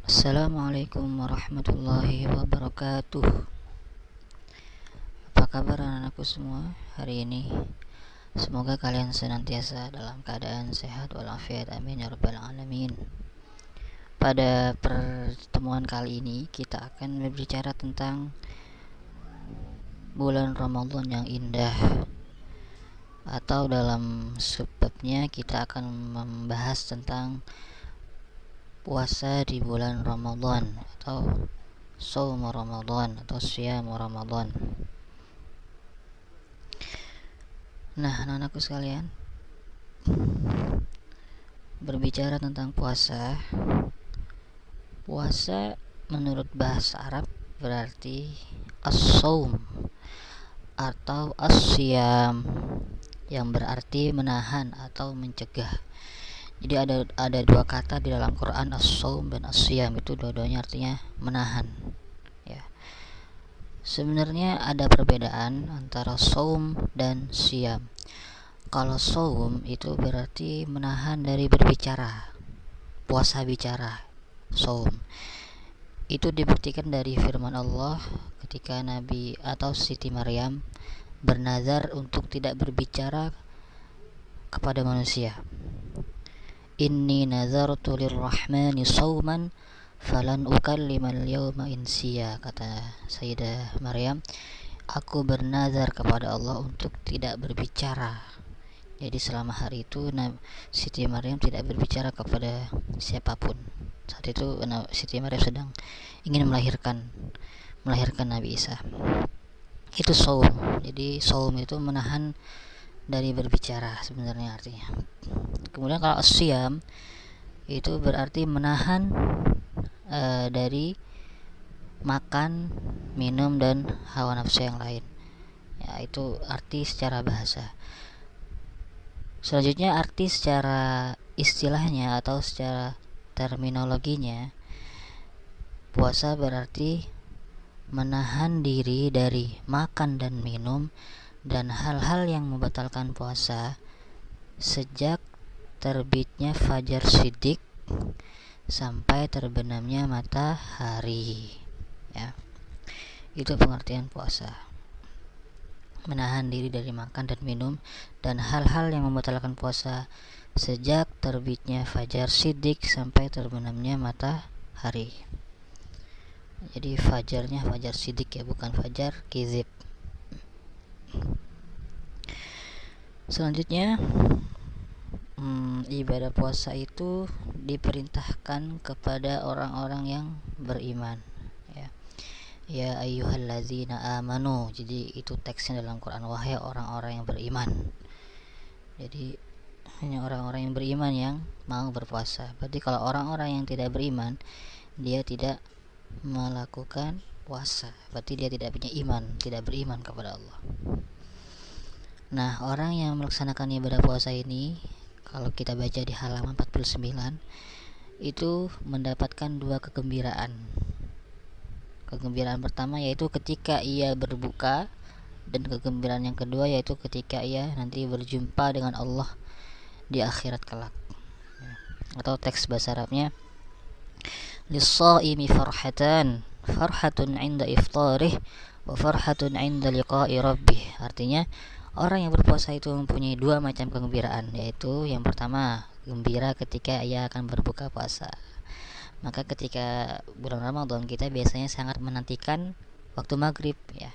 Assalamualaikum warahmatullahi wabarakatuh. Apa kabar anak-anakku semua hari ini? Semoga kalian senantiasa dalam keadaan sehat walafiat, amin ya rabbal alamin. Pada pertemuan kali ini kita akan berbicara tentang bulan Ramadan yang indah, atau dalam subbabnya kita akan membahas tentang puasa di bulan Ramadan atau Shaum Ramadan atau Syam Ramadan. Nah, anak-anakku sekalian, berbicara tentang puasa menurut bahasa Arab berarti as-shaum atau as-syam, yang berarti menahan atau mencegah. Jadi ada dua kata di dalam Quran, as-shaum dan as-syam, itu dua-duanya artinya menahan. Ya. Sebenarnya ada perbedaan antara shaum dan syam. Kalau shaum itu berarti menahan dari berbicara, puasa bicara. Shaum itu dibuktikan dari firman Allah ketika Nabi atau Siti Maryam bernazar untuk tidak berbicara kepada manusia. Inni nazartu lirrahmani shauman falan ukallimal yawma insiya, kata Sayyidah Maryam, aku bernazar kepada Allah untuk tidak berbicara. Jadi selama hari itu Siti Maryam tidak berbicara kepada siapapun. Saat itu Siti Maryam sedang ingin melahirkan Nabi Isa. Itu shaum. Jadi shaum itu menahan dari berbicara sebenarnya artinya. Kemudian kalau syam itu berarti menahan dari makan, minum dan hawa nafsu yang lain. Ya, itu arti secara bahasa. Selanjutnya arti secara istilahnya atau secara terminologinya, puasa berarti menahan diri dari makan dan minum dan hal-hal yang membatalkan puasa sejak terbitnya fajar shidik sampai terbenamnya matahari. Ya, itu pengertian puasa. Menahan diri dari makan dan minum dan hal-hal yang membatalkan puasa sejak terbitnya fajar shidik sampai terbenamnya matahari. Jadi fajarnya fajar shidik ya, bukan fajar kizib. Selanjutnya, ibadah puasa itu diperintahkan kepada orang-orang yang beriman. Ya ayyuhallazina amanu. Jadi itu teksnya dalam Quran, wahai orang-orang yang beriman. Jadi hanya orang-orang yang beriman yang mau berpuasa. Berarti kalau orang-orang yang tidak beriman, dia tidak melakukan puasa, berarti dia tidak punya iman, tidak beriman kepada Allah. Nah, orang yang melaksanakan ibadah puasa ini, kalau kita baca di halaman 49, itu mendapatkan dua kegembiraan. Kegembiraan pertama yaitu ketika ia berbuka, dan kegembiraan yang kedua yaitu ketika ia nanti berjumpa dengan Allah di akhirat kelak. Atau teks bahasa Arabnya, lis-shaimi farhatun 'inda iftarih wa farhatun 'inda liqa'i rabbih. Artinya orang yang berpuasa itu mempunyai dua macam kegembiraan, yaitu yang pertama gembira ketika ia akan berbuka puasa. Maka ketika bulan Ramadan kita biasanya sangat menantikan waktu maghrib ya,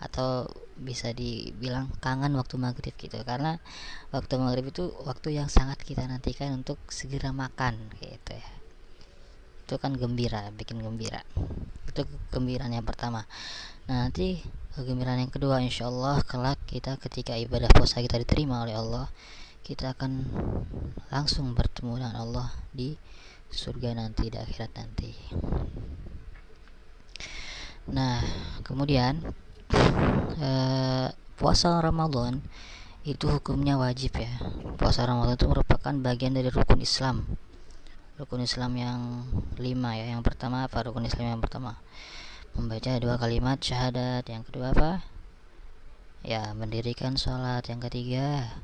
atau bisa dibilang kangen waktu maghrib gitu, karena waktu maghrib itu waktu yang sangat kita nantikan untuk segera makan gitu ya. Itu kan gembira, bikin gembira. Itu kegembiraan yang pertama. Nah, nanti kegembiraan yang kedua, insyaallah kelak kita ketika ibadah puasa kita diterima oleh Allah, kita akan langsung bertemu dengan Allah di surga nanti, di akhirat nanti. Nah, kemudian puasa Ramadan itu hukumnya wajib ya. Puasa Ramadan itu merupakan bagian dari rukun Islam. Rukun Islam yang 5 ya. Yang pertama apa rukun Islam yang pertama? Membaca 2 kalimat syahadat. Yang kedua apa? Ya, mendirikan sholat. Yang ketiga,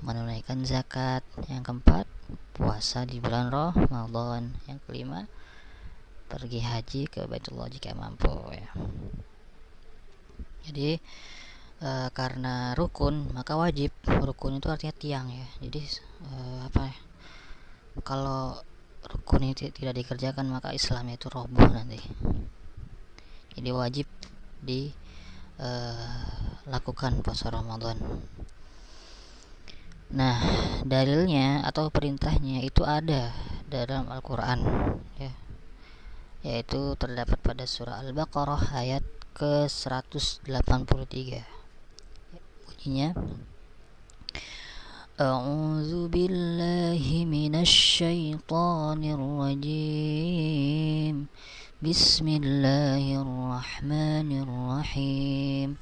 menunaikan zakat. Yang keempat, puasa di bulan Ramadan. Yang kelima, pergi haji ke Baitullah jika mampu ya. Jadi karena rukun maka wajib. Rukun itu artinya tiang ya. Jadi kalau rukun itu tidak dikerjakan maka Islamnya itu roboh nanti. Jadi wajib dilakukan puasa Ramadan. Nah, dalilnya atau perintahnya itu ada dalam Al-Quran ya, yaitu terdapat pada surah Al-Baqarah ayat ke 183. Bunyinya, A'udzu billahi minasy syaithanir rajim. Bismillahirrahmanirrahim.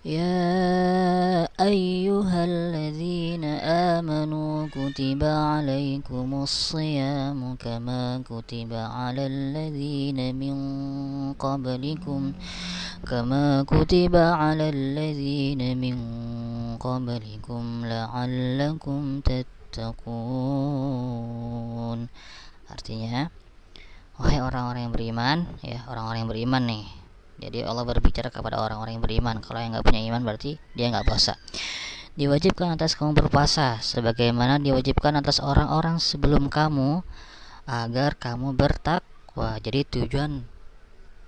Ya ayyuhalladzina amanu kutiba alaikumus shiyamu kama kutiba alal ladzina min qablikum la'allakum tattaqun. Artinya, wahai orang-orang yang beriman, ya orang-orang yang beriman nih. Jadi Allah berbicara kepada orang-orang yang beriman. Kalau yang nggak punya iman berarti dia nggak puasa. Diwajibkan atas kamu berpuasa, sebagaimana diwajibkan atas orang-orang sebelum kamu, agar kamu bertakwa. Jadi tujuan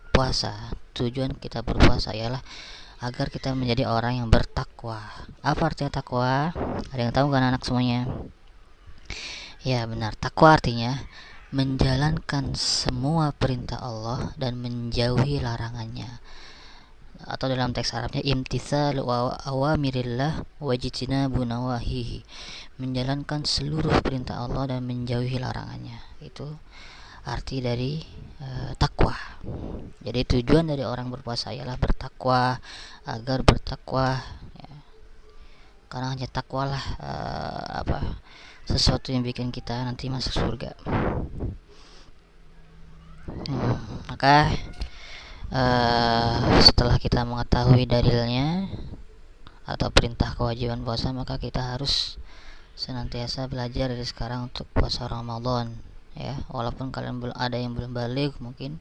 puasa, tujuan kita berpuasa ialah agar kita menjadi orang yang bertakwa. Apa artinya takwa? Ada yang tahu kan anak semuanya? Ya benar, takwa artinya menjalankan semua perintah Allah dan menjauhi larangannya. Atau dalam teks Arabnya imtitsalu awamirillah wajtinabu nawahihi. Menjalankan seluruh perintah Allah dan menjauhi larangannya. Itu arti dari takwa. Jadi tujuan dari orang berpuasa ialah bertakwa, agar bertakwa ya. Karena hanya takwalah sesuatu yang bikin kita nanti masuk surga. Maka setelah kita mengetahui dalilnya atau perintah kewajiban puasa, maka kita harus senantiasa belajar dari sekarang untuk puasa Ramadan ya. Walaupun kalian belum ada yang belum balik, mungkin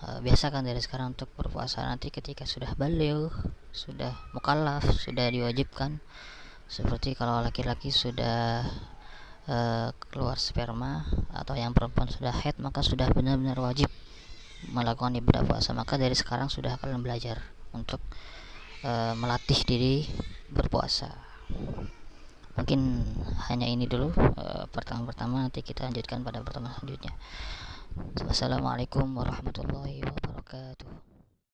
biasakan dari sekarang untuk berpuasa. Nanti ketika sudah balik, sudah mukallaf, sudah diwajibkan, seperti kalau laki-laki sudah keluar sperma atau yang perempuan sudah haid, maka sudah benar-benar wajib melakukan ibadah puasa. Maka dari sekarang sudah kalian belajar untuk melatih diri berpuasa. Mungkin hanya ini dulu pertemuan pertama, nanti kita lanjutkan pada pertemuan selanjutnya. Wassalamualaikum warahmatullahi wabarakatuh.